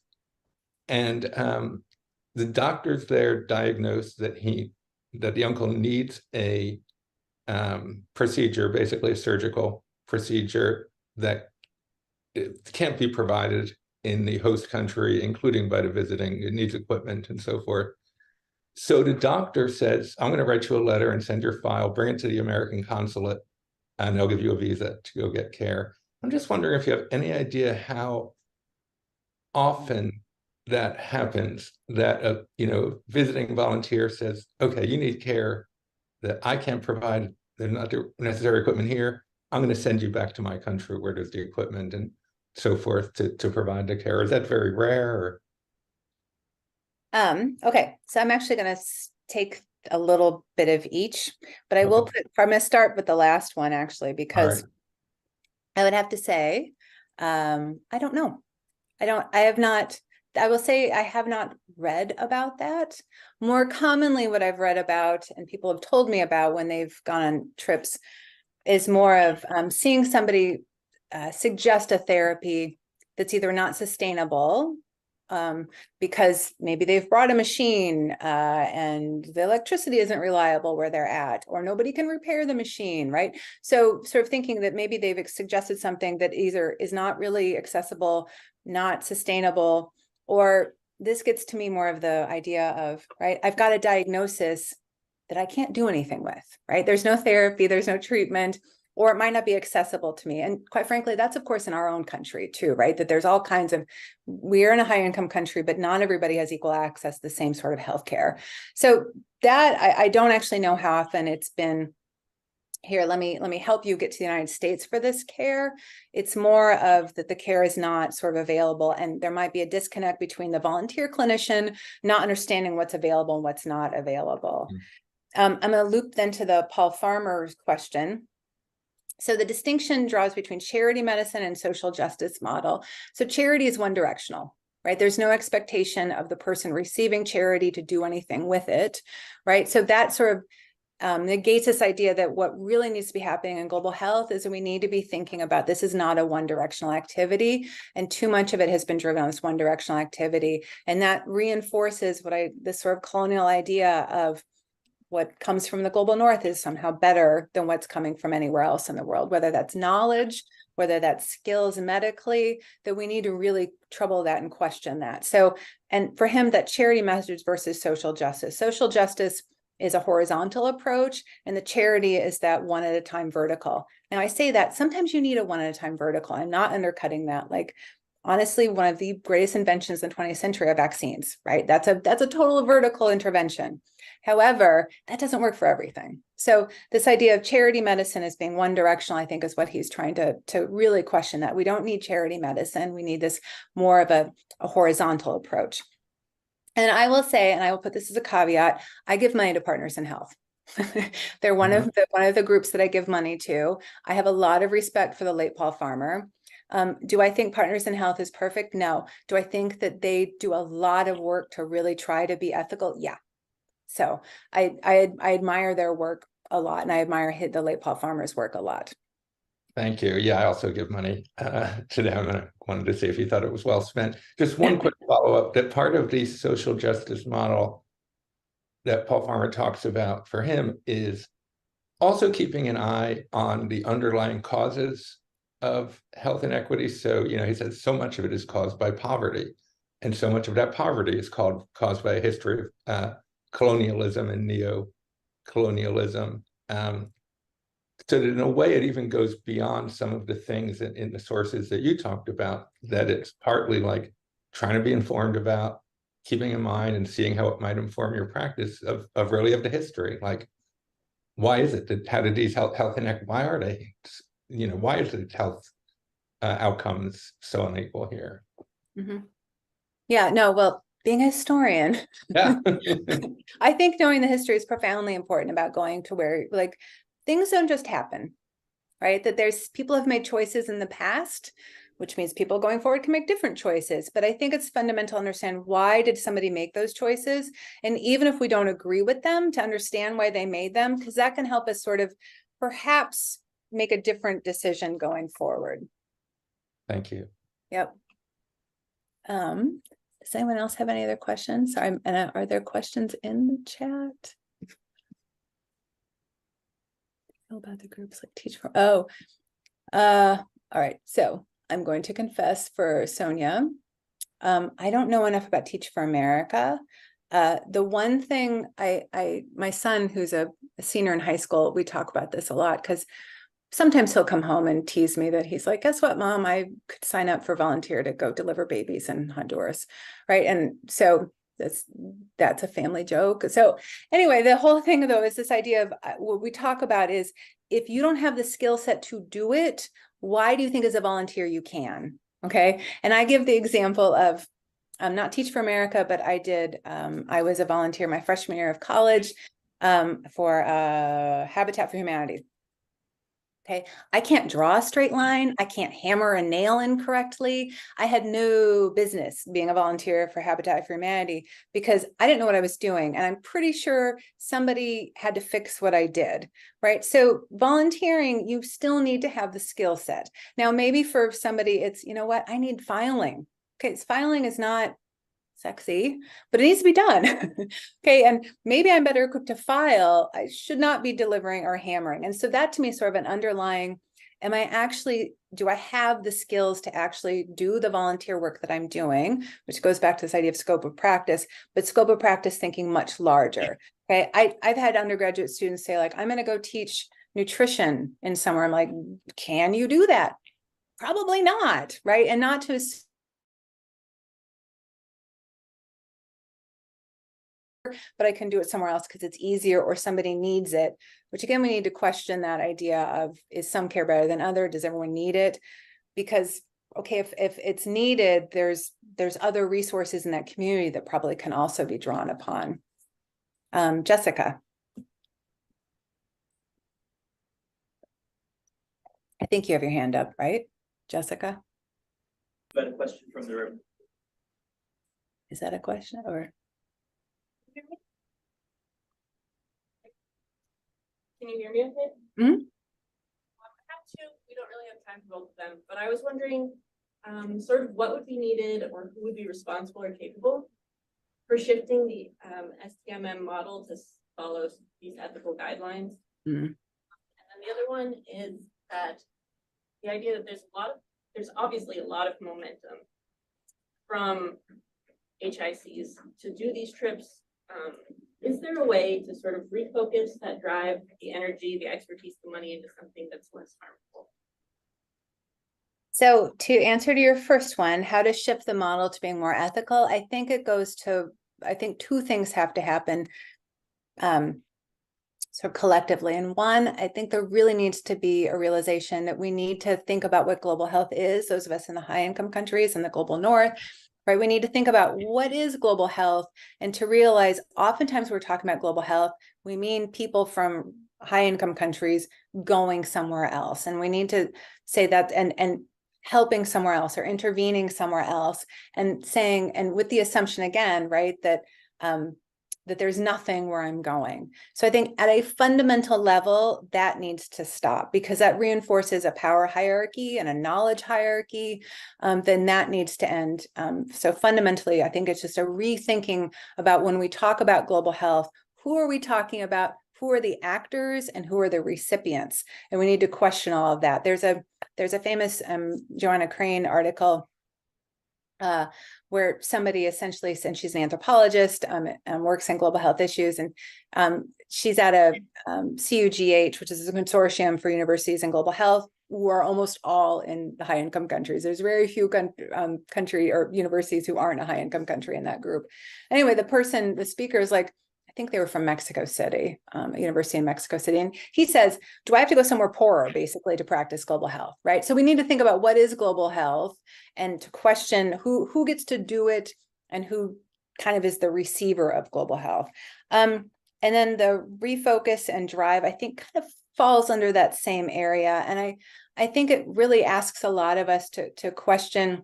and the doctors there diagnosed that the uncle needs a procedure, basically a surgical procedure that it can't be provided in the host country, including by the visiting. It needs equipment and so forth. So the doctor says, I'm going to write you a letter and send your file, bring it to the American consulate, and they'll give you a visa to go get care. I'm just wondering if you have any idea how often that happens, that a visiting volunteer says, okay, you need care that I can't provide, there's not the necessary equipment here, I'm going to send you back to my country where there's the equipment and so forth to provide the care. Is that very rare? Or? Okay, so I'm actually going to take a little bit of each, but I will Okay. I'm going to start with the last one actually, All because right. I would have to say, I don't know. I will say I have not read about that. More commonly, what I've read about and people have told me about when they've gone on trips is more of seeing somebody suggest a therapy that's either not sustainable because maybe they've brought a machine and the electricity isn't reliable where they're at, or nobody can repair the machine, right? So sort of thinking that maybe they've suggested something that either is not really accessible, not sustainable, or this gets to me more of the idea of, right, I've got a diagnosis that I can't do anything with, right? There's no therapy, there's no treatment, or it might not be accessible to me. And quite frankly, that's of course in our own country too, right? That there's all kinds of, we're in a high income country, but not everybody has equal access to the same sort of healthcare. So that I don't actually know how often it's been. Here, let me help you get to the United States for this care. It's more of that the care is not sort of available, and there might be a disconnect between the volunteer clinician not understanding what's available and what's not available. I'm going to loop then to the Paul Farmer's question. So the distinction draws between charity medicine and social justice model. So charity is one directional, right? There's no expectation of the person receiving charity to do anything with it, right? So that sort of negates this idea that what really needs to be happening in global health is that we need to be thinking about this is not a one-directional activity, and too much of it has been driven on this one-directional activity, and that reinforces this sort of colonial idea of what comes from the global north is somehow better than what's coming from anywhere else in the world, whether that's knowledge, whether that's skills medically, that we need to really trouble that and question that. So, and for him, that charity message versus social justice. Social justice is a horizontal approach, and the charity is that one at a time vertical. Now I say that sometimes you need a one at a time vertical. I'm not undercutting that. Like, honestly, one of the greatest inventions in the 20th century are vaccines, right? That's a total vertical intervention. However, that doesn't work for everything. So this idea of charity medicine as being one directional, I think, is what he's trying to really question, that we don't need charity medicine. We need this more of a horizontal approach. And I will say, and I will put this as a caveat, I give money to Partners in Health. They're one of the groups that I give money to. I have a lot of respect for the late Paul Farmer. Do I think Partners in Health is perfect? No. Do I think that they do a lot of work to really try to be ethical? Yeah. So I admire their work a lot, and I admire the late Paul Farmer's work a lot. Thank you. Yeah, I also give money to them, and I wanted to see if you thought it was well spent. Just one quick follow-up, that part of the social justice model that Paul Farmer talks about for him is also keeping an eye on the underlying causes of health inequity. So, he says so much of it is caused by poverty, and so much of that poverty is caused by a history of colonialism and neo-colonialism. So that in a way, it even goes beyond some of the things in the sources that you talked about, that it's partly like trying to be informed about, keeping in mind and seeing how it might inform your practice of the history. Like, why is it that, how did these health inequity, why are they, why is it health outcomes so unequal here? Mm-hmm. Yeah, no, well, being a historian, Yeah. I think knowing the history is profoundly important about going to where, like, things don't just happen, right? That people have made choices in the past, which means people going forward can make different choices. But I think it's fundamental to understand, why did somebody make those choices? And even if we don't agree with them, to understand why they made them, because that can help us sort of perhaps make a different decision going forward. Thank you. Yep. Does anyone else have any other questions? Sorry, and are there questions in the chat? About the groups like Teach for, all right. So I'm going to confess for Sonia. I don't know enough about Teach for America. The one thing my son, who's a senior in high school, we talk about this a lot, because sometimes he'll come home and tease me that he's like, guess what, Mom, I could sign up for volunteer to go deliver babies in Honduras. Right. And so that's a family joke. So anyway, the whole thing though is this idea of what we talk about is, if you don't have the skill set to do it, why do you think as a volunteer you can? Okay. And I give the example of, not Teach for America, but I was a volunteer my freshman year of college for Habitat for Humanity. Okay, I can't draw a straight line. I can't hammer a nail in correctly. I had no business being a volunteer for Habitat for Humanity because I didn't know what I was doing. And I'm pretty sure somebody had to fix what I did, right? So volunteering, you still need to have the skill set. Now, maybe for somebody, it's, you know what, I need filing. Okay, filing is not sexy, but it needs to be done. Okay, and maybe I'm better equipped to file. I should not be delivering or hammering. And so that to me is sort of an underlying, do I have the skills to actually do the volunteer work that I'm doing, which goes back to this idea of scope of practice, but scope of practice thinking much larger. Okay, I've had undergraduate students say like, I'm going to go teach nutrition in somewhere. I'm like, can you do that? Probably not, right? And not to but I can do it somewhere else because it's easier or somebody needs it, which again, we need to question that idea of, is some care better than other? Does everyone need it? Because, okay, if it's needed, there's other resources in that community that probably can also be drawn upon. Jessica. I think you have your hand up, right? Jessica? Got a question from the room. Is that a question or? Can you hear me okay? Mhm. I have two, we don't really have time for both of them, but I was wondering sort of what would be needed or who would be responsible or capable for shifting the STMM model to follow these ethical guidelines. Mhm. And then the other one is that the idea that there's obviously a lot of momentum from HICs to do these trips. Is there a way to sort of refocus that drive, the energy, the expertise, the money into something that's less harmful? So to answer to your first one, how to shift the model to being more ethical, I think two things have to happen sort of collectively. And one, I think there really needs to be a realization that we need to think about what global health is, those of us in the high income countries and the global north. Right, we need to think about what is global health, and to realize oftentimes we're talking about global health, we mean people from high income countries going somewhere else. And we need to say that and helping somewhere else or intervening somewhere else, and saying, and with the assumption again, right, that that there's nothing where I'm going. So I think at a fundamental level, that needs to stop, because that reinforces a power hierarchy and a knowledge hierarchy. Then that needs to end. So fundamentally, I think it's just a rethinking about when we talk about global health, who are we talking about? Who are the actors and who are the recipients? And we need to question all of that. There's a famous Joanna Crane article where somebody essentially, and she's an anthropologist, and works in global health issues, and she's at a CUGH, which is a consortium for universities in global health, who are almost all in the high income countries. There's very few country or universities who aren't a high income country in that group. Anyway, the speaker is like, I think they were from Mexico City, a university in Mexico City. And he says, do I have to go somewhere poorer basically to practice global health, right? So we need to think about what is global health, and to question who gets to do it and who kind of is the receiver of global health. And then the refocus and drive, I think, kind of falls under that same area. And I think it really asks a lot of us to question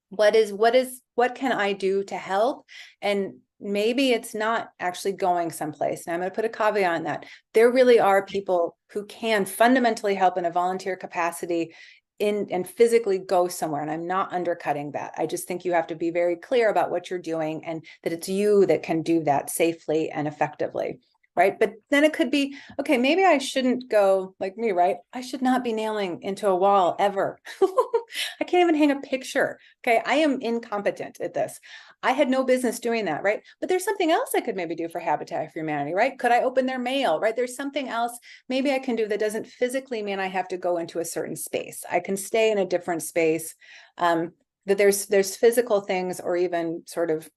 what can I do to help? And maybe it's not actually going someplace. And I'm going to put a caveat on that. There really are people who can fundamentally help in a volunteer capacity and physically go somewhere. And I'm not undercutting that. I just think you have to be very clear about what you're doing, and that it's you that can do that safely and effectively. Right. But then it could be, okay, maybe I shouldn't go like me, right? I should not be nailing into a wall ever. I can't even hang a picture. Okay. I am incompetent at this. I had no business doing that. Right. But there's something else I could maybe do for Habitat for Humanity, right? Could I open their mail? Right. There's something else maybe I can do that doesn't physically mean I have to go into a certain space. I can stay in a different space. That there's physical things, or even sort of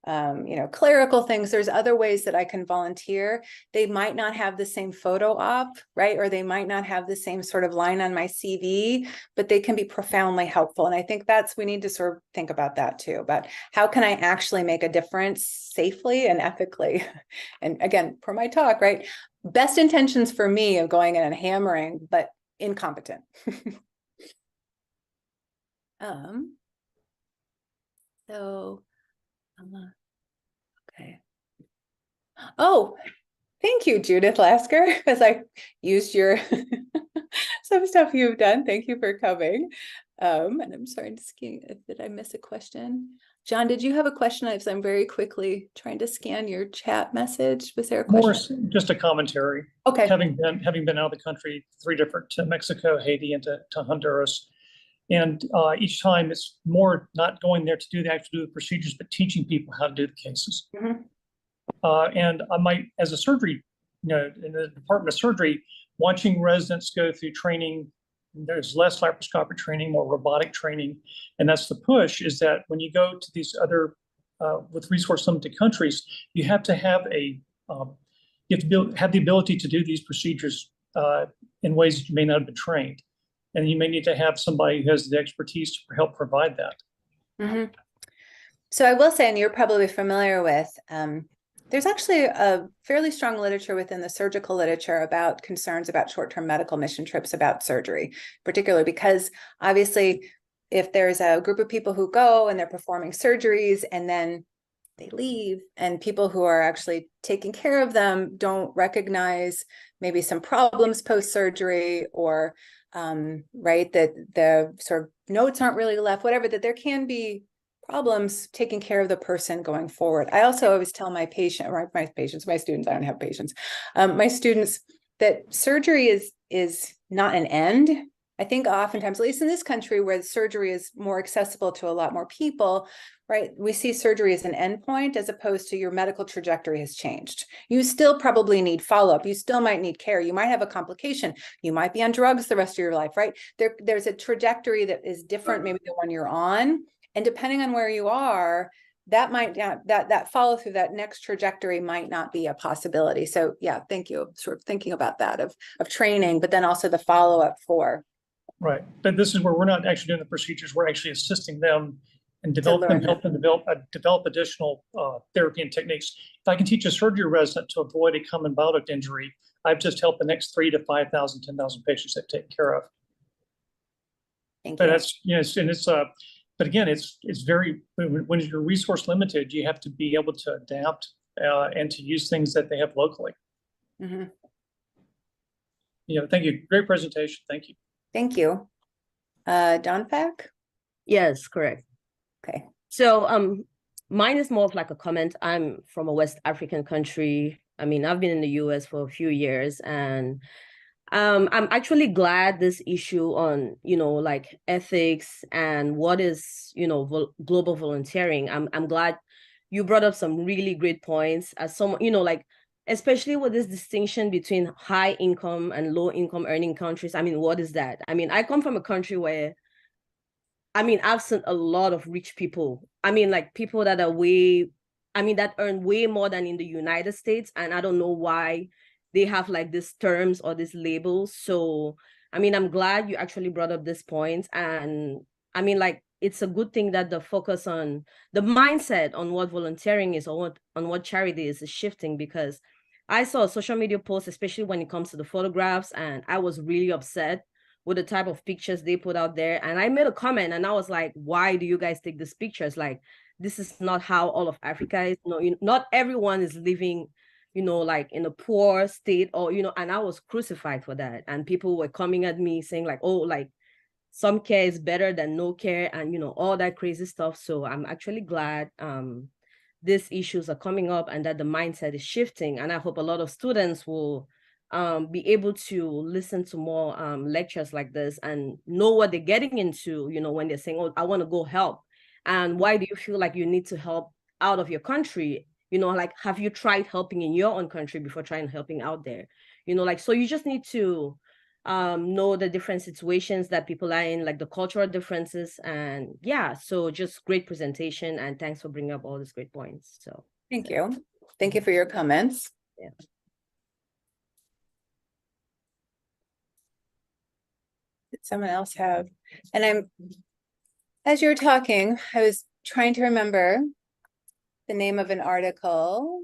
clerical things. There's other ways that I can volunteer. They might not have the same photo op, right? Or they might not have the same sort of line on my CV, but they can be profoundly helpful. And I think we need to sort of think about that too, about how can I actually make a difference safely and ethically? And again, per my talk, right? Best intentions for me of going in and hammering, but incompetent. Okay. Oh, thank you, Judith Lasker, because I used your some stuff you've done. Thank you for coming. And I'm sorry, did I miss a question? John, did you have a question? I'm very quickly trying to scan your chat message. Was there a question? More just a commentary. Okay. Having been out of the country, 3 different to Mexico, Haiti, and to Honduras. And each time it's more not going there to do the procedures, but teaching people how to do the cases. Mm-hmm. And I might, as a surgery, in the Department of Surgery, watching residents go through training, there's less laparoscopic training, more robotic training. And that's the push, is that when you go to these other, with resource limited countries, you have to have have the ability to do these procedures in ways that you may not have been trained. And you may need to have somebody who has the expertise to help provide that. Mm-hmm. So I will say, and you're probably familiar with, there's actually a fairly strong literature within the surgical literature about concerns about short-term medical mission trips about surgery, particularly because obviously if there's a group of people who go and they're performing surgeries and then they leave and people who are actually taking care of them don't recognize maybe some problems post-surgery or right, that the sort of notes aren't really left, whatever, that there can be problems taking care of the person going forward. I also always tell my students, I don't have patients, my students, that surgery is not an end. I think oftentimes, at least in this country where surgery is more accessible to a lot more people, right, we see surgery as an endpoint as opposed to your medical trajectory has changed. You still probably need follow-up. You still might need care. You might have a complication. You might be on drugs the rest of your life, right? There's a trajectory that is different, maybe the one you're on. And depending on where you are, that might not, that follow through, that next trajectory might not be a possibility. So yeah, thank you. Sort of thinking about that of training, but then also the follow-up for. Right, but this is where we're not actually doing the procedures. We're actually assisting them and help them develop additional therapy and techniques. If I can teach a surgery resident to avoid a common bowel duct injury, I've just helped the next 3,000 to 5,000, 10,000 patients they've taken care of. Thank But you. that's, but again, it's very, when you're resource limited, you have to be able to adapt and to use things that they have locally. Mm-hmm. Thank you. Great presentation. Thank you. Thank you. Don Fack? Yes, correct. Okay. So mine is more of like a comment. I'm from a West African country. I mean, I've been in the US for a few years, and I'm actually glad this issue on, like ethics and what is, global volunteering. I'm glad you brought up some really great points as someone, like, especially with this distinction between high income and low income earning countries. I mean, what is that? I mean, I come from a country where, I've seen a lot of rich people. Like people that are that earn way more than in the United States. And I don't know why they have like these terms or these labels. So, I'm glad you actually brought up this point. And like, it's a good thing that the focus on the mindset on what volunteering is or on what charity is shifting, because I saw a social media post, especially when it comes to the photographs, and I was really upset with the type of pictures they put out there. And I made a comment and I was like, why do you guys take these pictures? Like, this is not how all of Africa is. Not everyone is living, like in a poor state or, and I was crucified for that. And people were coming at me saying like, oh, like some care is better than no care and, all that crazy stuff. So I'm actually glad these issues are coming up and that the mindset is shifting. And I hope a lot of students will be able to listen to more lectures like this and know what they're getting into, when they're saying, oh, I want to go help. And why do you feel like you need to help out of your country? Like, have you tried helping in your own country before trying helping out there? Like, so you just need to know the different situations that people are in, like the cultural differences. And yeah, so just great presentation, and thanks for bringing up all these great points. So Thank you. Thank you for your comments. Yeah. Did someone else have, and as you were talking, I was trying to remember the name of an article.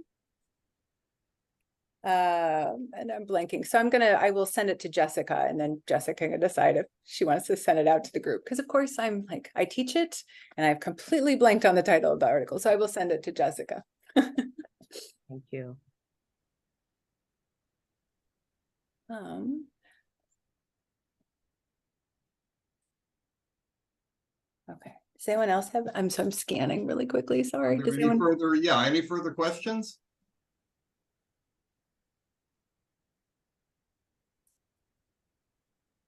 And I'm blanking. So I will send it to Jessica, and then Jessica can decide if she wants to send it out to the group. Because of course I teach it and I've completely blanked on the title of the article. So I will send it to Jessica. thank you. Okay. Does anyone else have, I'm scanning really quickly. Sorry. Are Does there any anyone? further, any further questions?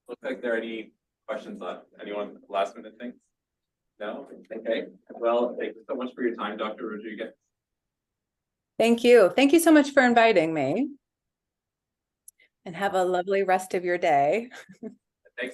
Looks like there are any questions left. Anyone last minute things? No? Okay. Well, thank you so much for your time, Dr. Rodriguez. Thank you. Thank you so much for inviting me. And have a lovely rest of your day.